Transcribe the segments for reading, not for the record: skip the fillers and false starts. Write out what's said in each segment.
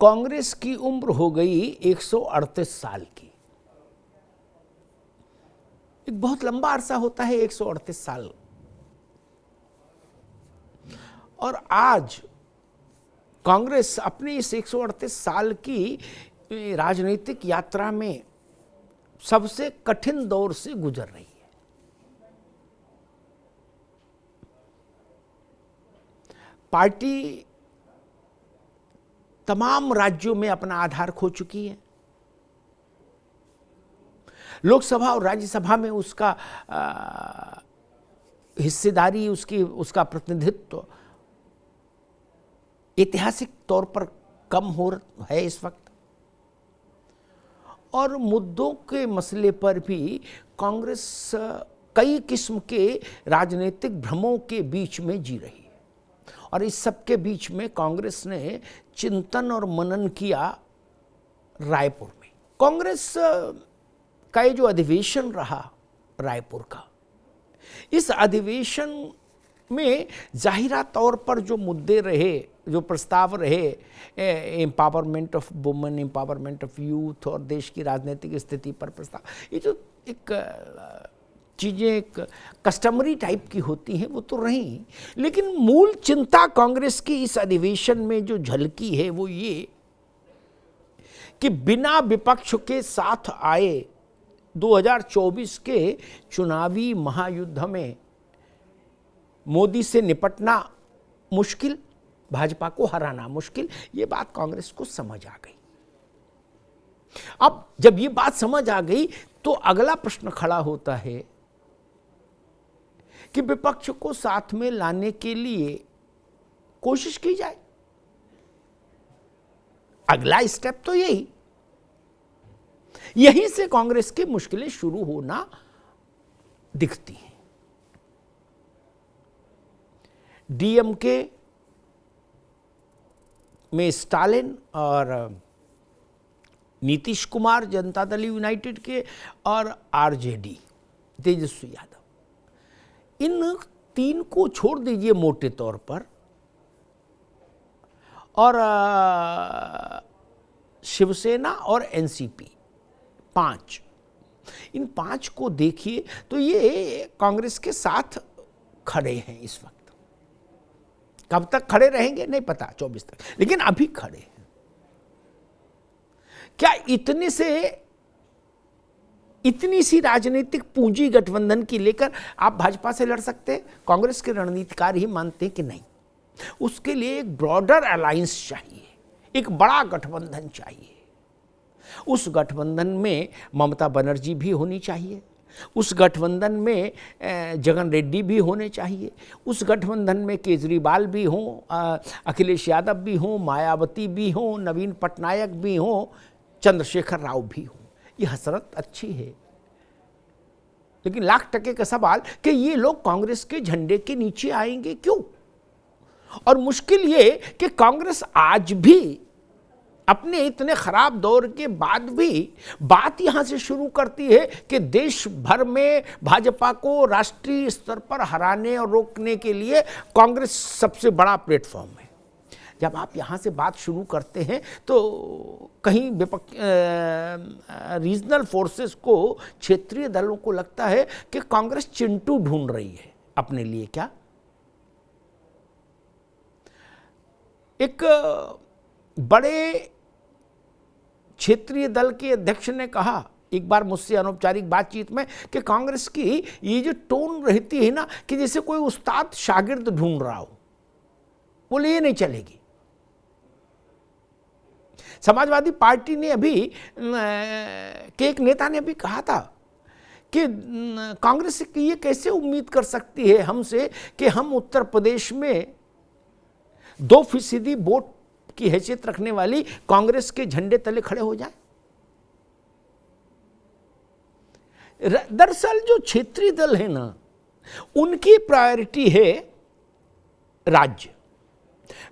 कांग्रेस की उम्र हो गई 138 साल की। एक बहुत लंबा अरसा होता है 138 साल। और आज कांग्रेस अपनी इस 138 साल की राजनीतिक यात्रा में सबसे कठिन दौर से गुजर रही है। पार्टी तमाम राज्यों में अपना आधार खो चुकी है। लोकसभा और राज्यसभा में उसका हिस्सेदारी, उसका प्रतिनिधित्व ऐतिहासिक तौर पर कम हो है इस वक्त। और मुद्दों के मसले पर भी कांग्रेस कई किस्म के राजनीतिक भ्रमों के बीच में जी रही है। और इस सब के बीच में कांग्रेस ने चिंतन और मनन किया रायपुर में। कांग्रेस का ये जो अधिवेशन रहा रायपुर का, इस अधिवेशन में जाहिरा तौर पर जो मुद्दे रहे, जो प्रस्ताव रहे, empowerment of women, empowerment of youth और देश की राजनीतिक स्थिति पर प्रस्ताव, ये जो एक चीज़ें एक कस्टमरी टाइप की होती हैं वो तो रही, लेकिन मूल चिंता कांग्रेस की इस अधिवेशन में जो झलकी है वो ये कि बिना विपक्ष के साथ आए 2024 के चुनावी महायुद्ध में मोदी से निपटना मुश्किल, भाजपा को हराना मुश्किल, ये बात कांग्रेस को समझ आ गई। अब जब ये बात समझ आ गई तो अगला प्रश्न खड़ा होता है कि विपक्ष को साथ में लाने के लिए कोशिश की जाए। अगला स्टेप तो यहीं से कांग्रेस की मुश्किलें शुरू होना दिखती हैं। डीएमके में स्टालिन और नीतीश कुमार जनता दल यूनाइटेड के और आरजेडी तेजस्वी यादव, इन तीन को छोड़ दीजिए मोटे तौर पर, और शिवसेना और एनसीपी, पांच, इन पांच को देखिए तो ये कांग्रेस के साथ खड़े हैं इस वक्त। कब तक खड़े रहेंगे नहीं पता, 24 तक, लेकिन अभी खड़े हैं। क्या इतनी सी राजनीतिक पूंजी गठबंधन की लेकर आप भाजपा से लड़ सकते हैं? कांग्रेस के रणनीतिकार ही मानते हैं कि नहीं, उसके लिए एक ब्रॉडर अलायंस चाहिए, एक बड़ा गठबंधन चाहिए। उस गठबंधन में ममता बनर्जी भी होनी चाहिए, उस गठबंधन में जगन रेड्डी भी होने चाहिए, उस गठबंधन में केजरीवाल भी हों, अखिलेश यादव भी हों, मायावती भी हों, नवीन पटनायक भी हों, चंद्रशेखर राव भी हों। ये हसरत अच्छी है, लेकिन लाख टके का सवाल कि ये लोग कांग्रेस के झंडे के नीचे आएंगे क्यों? और मुश्किल ये कि कांग्रेस आज भी अपने इतने खराब दौर के बाद भी बात यहां से शुरू करती है कि देश भर में भाजपा को राष्ट्रीय स्तर पर हराने और रोकने के लिए कांग्रेस सबसे बड़ा प्लेटफॉर्म है। जब आप यहां से बात शुरू करते हैं तो कहीं रीजनल फोर्सेस को, क्षेत्रीय दलों को लगता है कि कांग्रेस चिंटू ढूंढ रही है अपने लिए। क्या एक बड़े क्षेत्रीय दल के अध्यक्ष ने कहा एक बार मुझसे अनौपचारिक बातचीत में कि कांग्रेस की ये जो टोन रहती है ना कि जैसे कोई उस्ताद शागिर्द ढूंढ रहा हो, बोले ये नहीं चलेगी। समाजवादी पार्टी ने अभी के एक नेता ने भी कहा था कि कांग्रेस ये कैसे उम्मीद कर सकती है हमसे कि हम उत्तर प्रदेश में 2% वोट की हैसियत रखने वाली कांग्रेस के झंडे तले खड़े हो जाए। दरअसल जो क्षेत्रीय दल है ना, उनकी प्रायोरिटी है राज्य।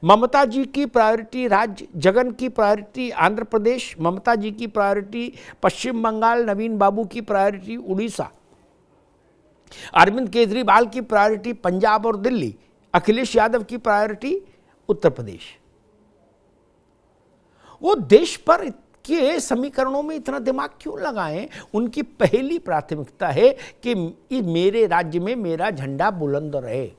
ममता जी की प्रायोरिटी राज्य, जगन की प्रायोरिटी आंध्र प्रदेश, ममता जी की प्रायोरिटी पश्चिम बंगाल, नवीन बाबू की प्रायोरिटी उड़ीसा, अरविंद केजरीवाल की प्रायोरिटी पंजाब और दिल्ली, अखिलेश यादव की प्रायोरिटी उत्तर प्रदेश। वो देश पर के समीकरणों में इतना दिमाग क्यों लगाएं? उनकी पहली प्राथमिकता है कि मेरे राज्य में मेरा झंडा बुलंद रहे।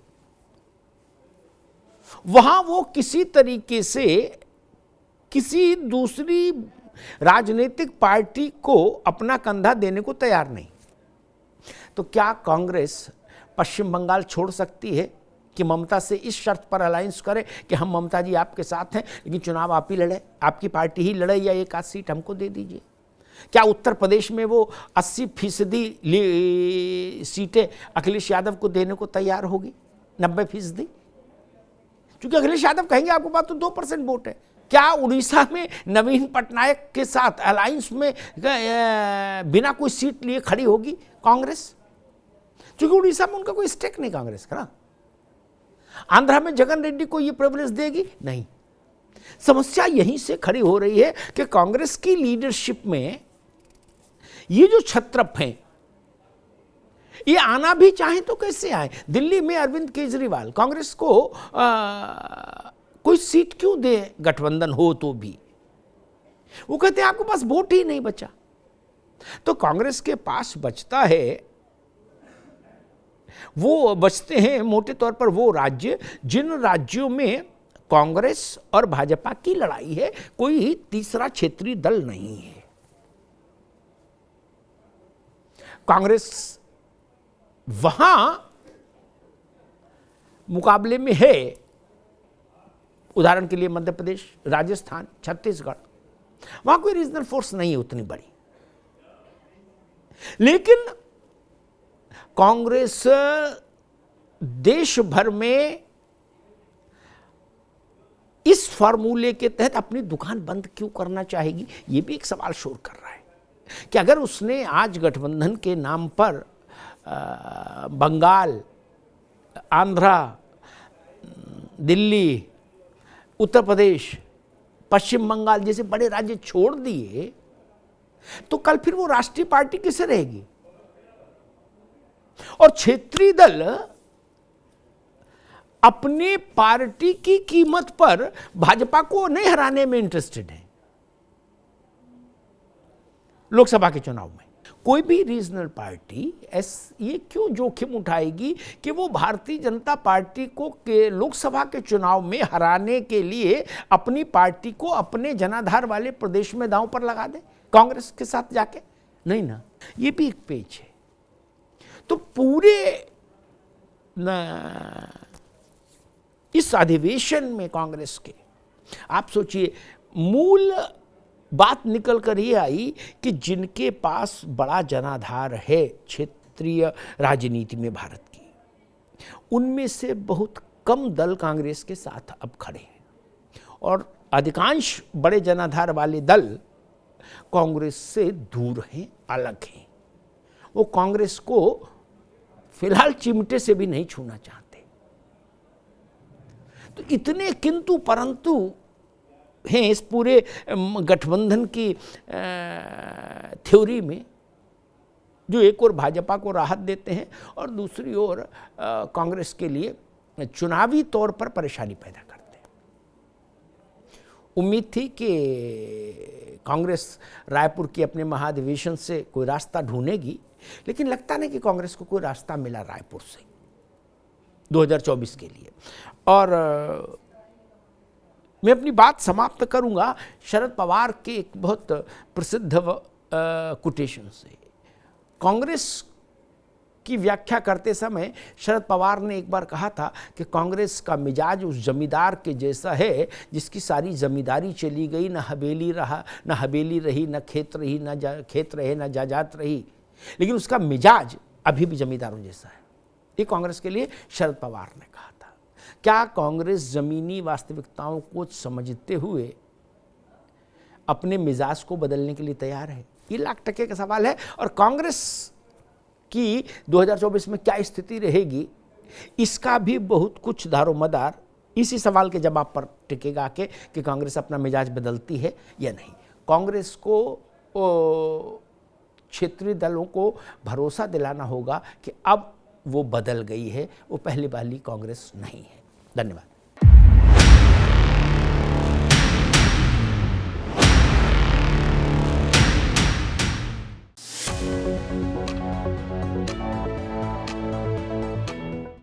वहां वो किसी तरीके से किसी दूसरी राजनीतिक पार्टी को अपना कंधा देने को तैयार नहीं। तो क्या कांग्रेस पश्चिम बंगाल छोड़ सकती है कि ममता से इस शर्त पर अलायंस करे कि हम ममता जी आपके साथ हैं, लेकिन चुनाव आप ही लड़े, आपकी पार्टी ही लड़े, या एक आध सीट हमको दे दीजिए? क्या उत्तर प्रदेश में वो 80% सीटें अखिलेश यादव को देने को तैयार होगी? 90%? क्योंकि अखिलेश यादव कहेंगे आपके पास तो 2% वोट है। क्या उड़ीसा में नवीन पटनायक के साथ अलायंस में बिना कोई सीट लिए खड़ी होगी कांग्रेस? क्योंकि उड़ीसा में उनका कोई स्टेक नहीं कांग्रेस का ना। आंध्रा में जगन रेड्डी को ये प्रिविलेज देगी? नहीं। समस्या यहीं से खड़ी हो रही है कि कांग्रेस की लीडरशिप में ये जो छत्रप हैं, ये आना भी चाहे तो कैसे आए? दिल्ली में अरविंद केजरीवाल कांग्रेस को कोई सीट क्यों दे, गठबंधन हो तो भी? वो कहते हैं आपके पास वोट ही नहीं बचा। तो कांग्रेस के पास बचता है, वो बचते हैं मोटे तौर पर वो राज्य जिन राज्यों में कांग्रेस और भाजपा की लड़ाई है, कोई तीसरा क्षेत्रीय दल नहीं है। कांग्रेस वहां मुकाबले में है, उदाहरण के लिए मध्य प्रदेश, राजस्थान, छत्तीसगढ़, वहां कोई रीजनल फोर्स नहीं है उतनी बड़ी। लेकिन कांग्रेस देश भर में इस फार्मूले के तहत अपनी दुकान बंद क्यों करना चाहेगी? यह भी एक सवाल शोर कर रहा है कि अगर उसने आज गठबंधन के नाम पर बंगाल, आंध्रा, दिल्ली, उत्तर प्रदेश, पश्चिम बंगाल जैसे बड़े राज्य छोड़ दिए, तो कल फिर वो राष्ट्रीय पार्टी किसे रहेगी? और क्षेत्रीय दल अपने पार्टी की कीमत पर भाजपा को नहीं हराने में इंटरेस्टेड है। लोकसभा के चुनाव में कोई भी रीजनल पार्टी ये क्यों जोखिम उठाएगी कि वो भारतीय जनता पार्टी को लोकसभा के चुनाव में हराने के लिए अपनी पार्टी को अपने जनाधार वाले प्रदेश में दांव पर लगा दे कांग्रेस के साथ जाके? नहीं ना। ये भी एक पेच है। तो पूरे इस अधिवेशन में कांग्रेस के, आप सोचिए, मूल बात निकल कर ये आई कि जिनके पास बड़ा जनाधार है क्षेत्रीय राजनीति में भारत की, उनमें से बहुत कम दल कांग्रेस के साथ अब खड़े हैं, और अधिकांश बड़े जनाधार वाले दल कांग्रेस से दूर हैं, अलग हैं। वो कांग्रेस को फिलहाल चिमटे से भी नहीं छूना चाहते। तो इतने किंतु परंतु हैं इस पूरे गठबंधन की थ्योरी में, जो एक और भाजपा को राहत देते हैं और दूसरी ओर कांग्रेस के लिए चुनावी तौर पर परेशानी पैदा करते हैं। उम्मीद थी कि कांग्रेस रायपुर के अपने महाधिवेशन से कोई रास्ता ढूंढेगी, लेकिन लगता नहीं कि कांग्रेस को कोई रास्ता मिला रायपुर से 2024 के लिए। और मैं अपनी बात समाप्त करूंगा शरद पवार के एक बहुत प्रसिद्ध कोटेशन से। कांग्रेस की व्याख्या करते समय शरद पवार ने एक बार कहा था कि कांग्रेस का मिजाज उस जमींदार के जैसा है जिसकी सारी जमींदारी चली गई, न हवेली रही, न खेत रही, न खेत रहे, न जायदाद रही, लेकिन उसका मिजाज अभी भी जमींदारों जैसा है। ये कांग्रेस के लिए शरद पवार ने कहा था। क्या कांग्रेस जमीनी वास्तविकताओं को समझते हुए अपने मिजाज को बदलने के लिए तैयार है? ये लाख टके का सवाल है। और कांग्रेस की 2024 में क्या स्थिति रहेगी, इसका भी बहुत कुछ दारोमदार इसी सवाल के जवाब पर टिकेगा कि कांग्रेस अपना मिजाज बदलती है या नहीं। कांग्रेस को क्षेत्रीय दलों को भरोसा दिलाना होगा कि अब वो बदल गई है, वो पहले वाली कांग्रेस नहीं है। धन्यवाद।